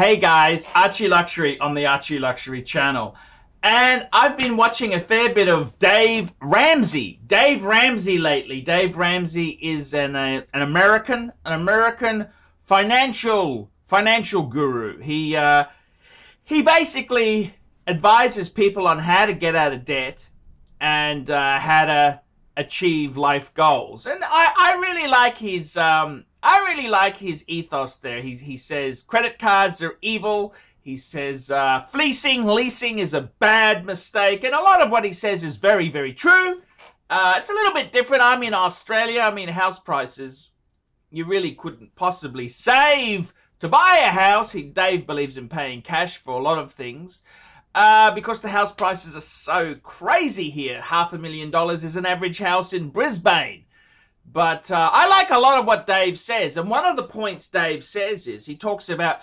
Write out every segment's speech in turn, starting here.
Hey guys, ArchieLuxury on the ArchieLuxury channel. And I've been watching a fair bit of Dave Ramsey. Dave Ramsey lately. Dave Ramsey is an American financial guru. He basically advises people on how to get out of debt and how to achieve life goals. And I really like his ethos there. He says credit cards are evil. He says leasing is a bad mistake. And a lot of what he says is very, very true. It's a little bit different. I'm in Australia. I mean, house prices, you really couldn't possibly save to buy a house. Dave believes in paying cash for a lot of things because the house prices are so crazy here. $500,000 is an average house in Brisbane. But I like a lot of what Dave says. And one of the points Dave says is he talks about,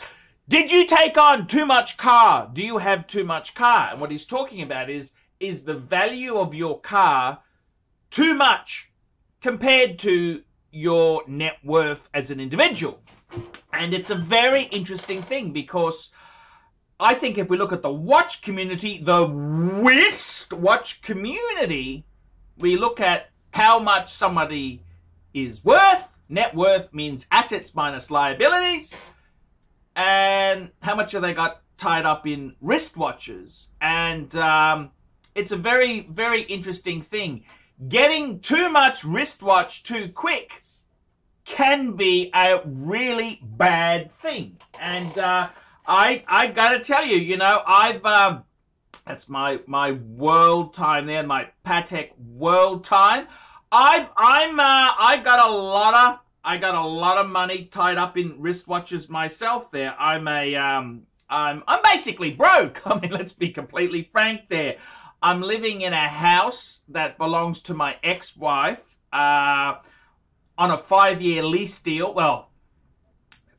did you take on too much car? Do you have too much car? And what he's talking about is the value of your car too much compared to your net worth as an individual? And it's a very interesting thing because I think if we look at the watch community, the wristwatch community, we look at how much somebody is worth. Net worth means assets minus liabilities. And how much have they got tied up in wristwatches? And it's a very, very interesting thing. Getting too much wristwatch too quick can be a really bad thing. And I gotta tell you, you know, that's my world time there, my Patek world time. I got a lot of money tied up in wristwatches myself there. I'm basically broke. I mean, let's be completely frank there. I'm living in a house that belongs to my ex-wife on a 5-year lease deal. Well,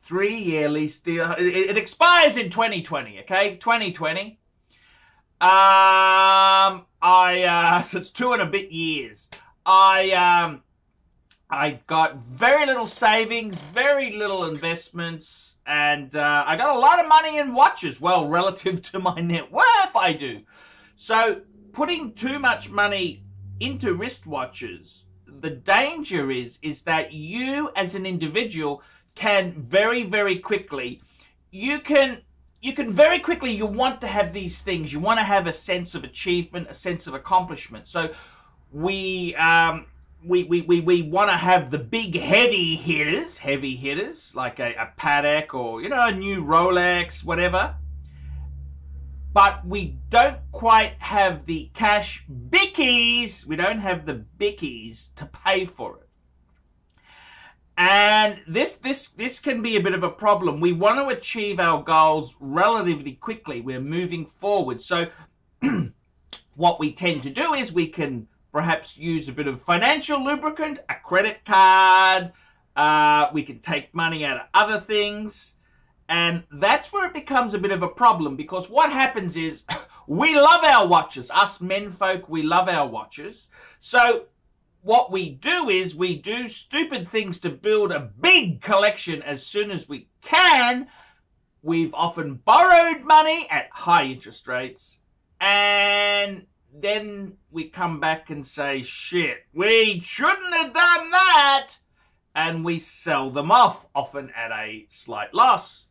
3-year lease deal. It expires in 2020, okay? 2020. So it's 2 and a bit years. I got very little savings, very little investments, and I got a lot of money in watches. Well, relative to my net worth, I do. So putting too much money into wristwatches, the danger is that you as an individual can very, very quickly, you want to have these things. You want to have a sense of achievement, a sense of accomplishment. So we want to have the big heavy hitters like a Patek or, you know, a new Rolex, whatever. But we don't quite have the cash bickies. We don't have the bickies to pay for it. And this can be a bit of a problem. We want to achieve our goals relatively quickly. We're moving forward. So what we tend to do is we can perhaps use a bit of financial lubricant, a credit card. We can take money out of other things. And that's where it becomes a bit of a problem, because what happens is we love our watches. Us menfolk, we love our watches. So what we do is we do stupid things to build a big collection as soon as we can. We've often borrowed money at high interest rates, and then we come back and say, shit, we shouldn't have done that, and we sell them off, often at a slight loss,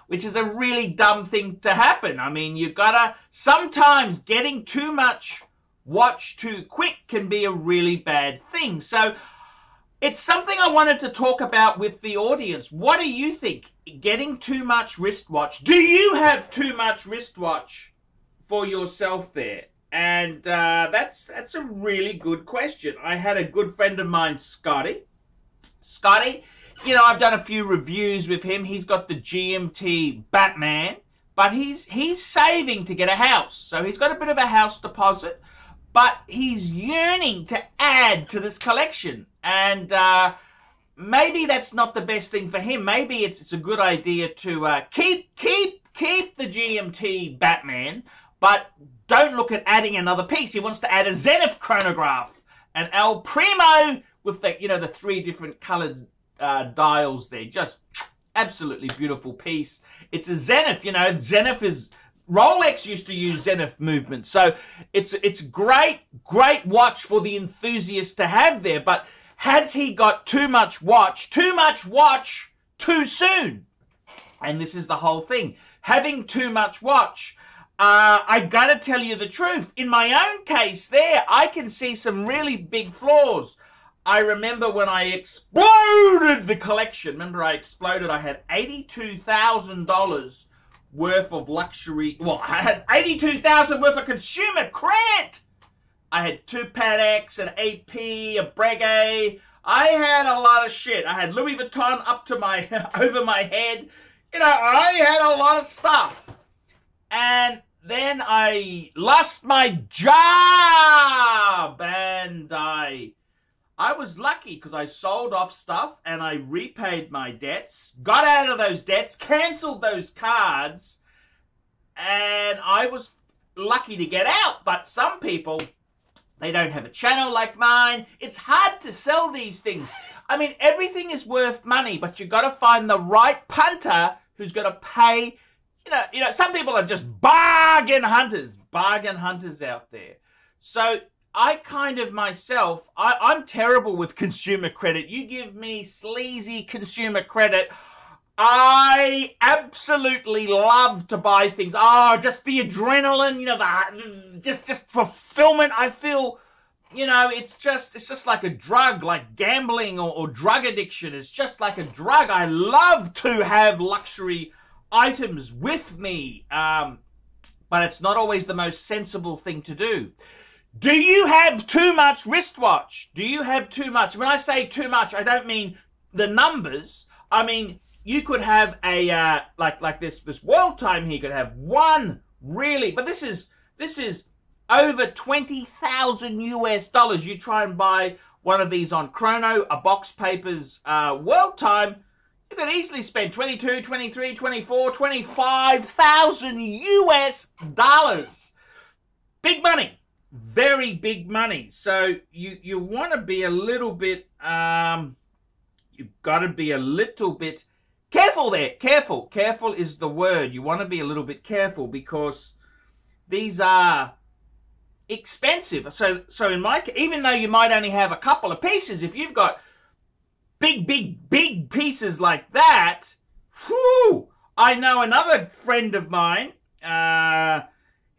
which is a really dumb thing to happen. I mean, you gotta, sometimes getting too much watch too quick can be a really bad thing. So it's something I wanted to talk about with the audience. What do you think? Getting too much wristwatch. Do you have too much wristwatch for yourself there? And that's a really good question. I had a good friend of mine, Scotty, you know, I've done a few reviews with him. He's got the GMT Batman, but he's saving to get a house. So he's got a bit of a house deposit, but he's yearning to add to this collection. And maybe that's not the best thing for him. Maybe it's a good idea to keep the GMT Batman, but don't look at adding another piece. He wants to add a Zenith chronograph, an El Primo with the, you know, the 3 different colored dials there. Just Absolutely beautiful piece. It's a Zenith, you know. Zenith is... Rolex used to use Zenith movement. So it's great watch for the enthusiast to have there. But has he got too much watch too soon? And this is the whole thing. Having too much watch, I gotta tell you the truth. In my own case there, I can see some really big flaws. I remember when I exploded the collection. Remember I exploded, I had $82,000 worth of luxury. Well, I had $82,000 worth of consumer credit. I had two Pateks, an AP, a Breguet. I had a lot of shit. I had Louis Vuitton up to my, over my head. You know, I had a lot of stuff. And then I lost my job. And I was lucky because I sold off stuff and I repaid my debts, got out of those debts, cancelled those cards, and I was lucky to get out. But some people, they don't have a channel like mine. It's hard to sell these things. I mean, everything is worth money, but you've got to find the right punter who's going to pay. You know, some people are just bargain hunters out there. So I kind of myself, I'm terrible with consumer credit. You give me sleazy consumer credit, I absolutely love to buy things. Oh, just the adrenaline, you know, just fulfillment. I feel, you know, it's just like a drug, like gambling or drug addiction. It's just like a drug. I love to have luxury items with me, but it's not always the most sensible thing to do. Do you have too much wristwatch? Do you have too much? When I say too much, I don't mean the numbers. I mean, you could have a, like this World Time here could have one really, but this is over 20,000 US dollars. You try and buy one of these on Chrono, a Box Papers World Time, you could easily spend 22, 23, 24, 25,000 US dollars. Big money. Very big money. So you want to be a little bit, you've got to be a little bit careful there. Careful is the word. You want to be a little bit careful because these are expensive. So in my case, even though you might only have a couple of pieces, if you've got big pieces like that, whew, I know another friend of mine,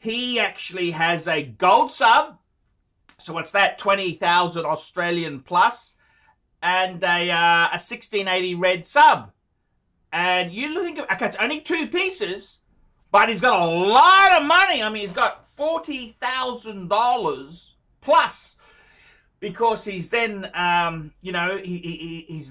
he actually has a gold sub, so what's that, 20,000 Australian plus, and a 1680 red sub. And you think, okay, it's only two pieces, but he's got a lot of money. I mean, he's got $40,000 plus, because he's then, you know, he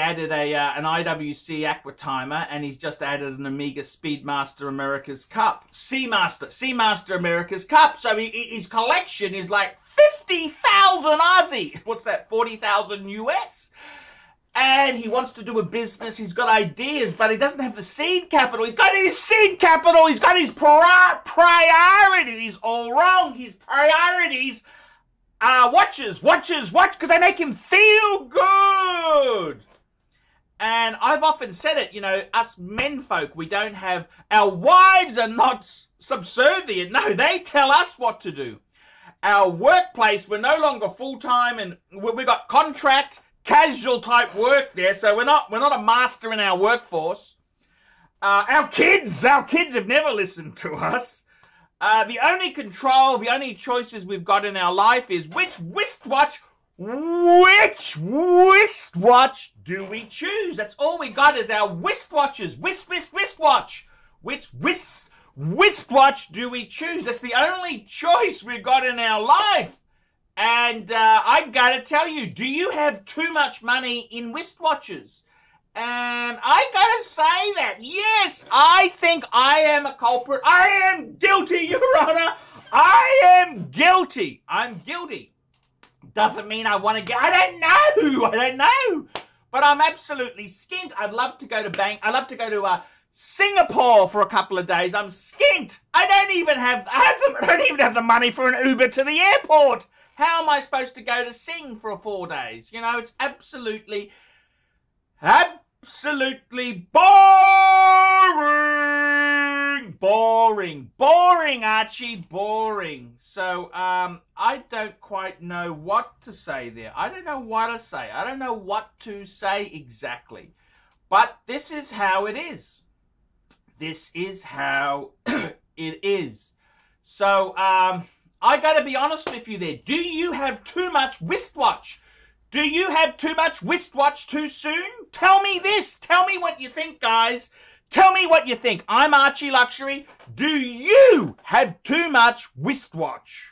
added an IWC Aqua Timer, and he's just added an Omega Speedmaster America's Cup, Seamaster America's Cup. So his collection is like 50,000 Aussie. What's that? 40,000 US. And he wants to do a business. He's got ideas, but he doesn't have the seed capital. He's got his seed capital. He's got his priorities all wrong. His priorities watches, because they make him feel good. And I've often said it, you know, us menfolk, we don't have, our wives are not subservient. No, they tell us what to do. Our workplace, we're no longer full-time, and we've got contract, casual type work there, so we're not a master in our workforce. Our kids have never listened to us. The only control, the only choices we've got in our life is which wristwatch do we choose? That's all we got is our wristwatches. Wristwatch. Which wristwatch do we choose? That's the only choice we've got in our life. And I gotta tell you, do you have too much money in wristwatches? And I gotta say that, yes, I think I am a culprit. I am guilty, Your Honor. I am guilty. I'm guilty. Doesn't mean I want to get, I don't know. But I'm absolutely skint. I'd love to go to Singapore for a couple of days. I'm skint. I don't even have the money for an Uber to the airport. How am I supposed to go to Sing for 4 days? You know, it's absolutely absolutely boring. Boring, Archie, boring. So, I don't quite know what to say there. I don't know what to say. I don't know what to say exactly. But this is how it is. This is how it is. So, I gotta be honest with you there. Do you have too much wristwatch? Do you have too much wristwatch too soon? Tell me this. Tell me what you think, guys. Tell me what you think. I'm ArchieLuxury. Do you have too much wristwatch?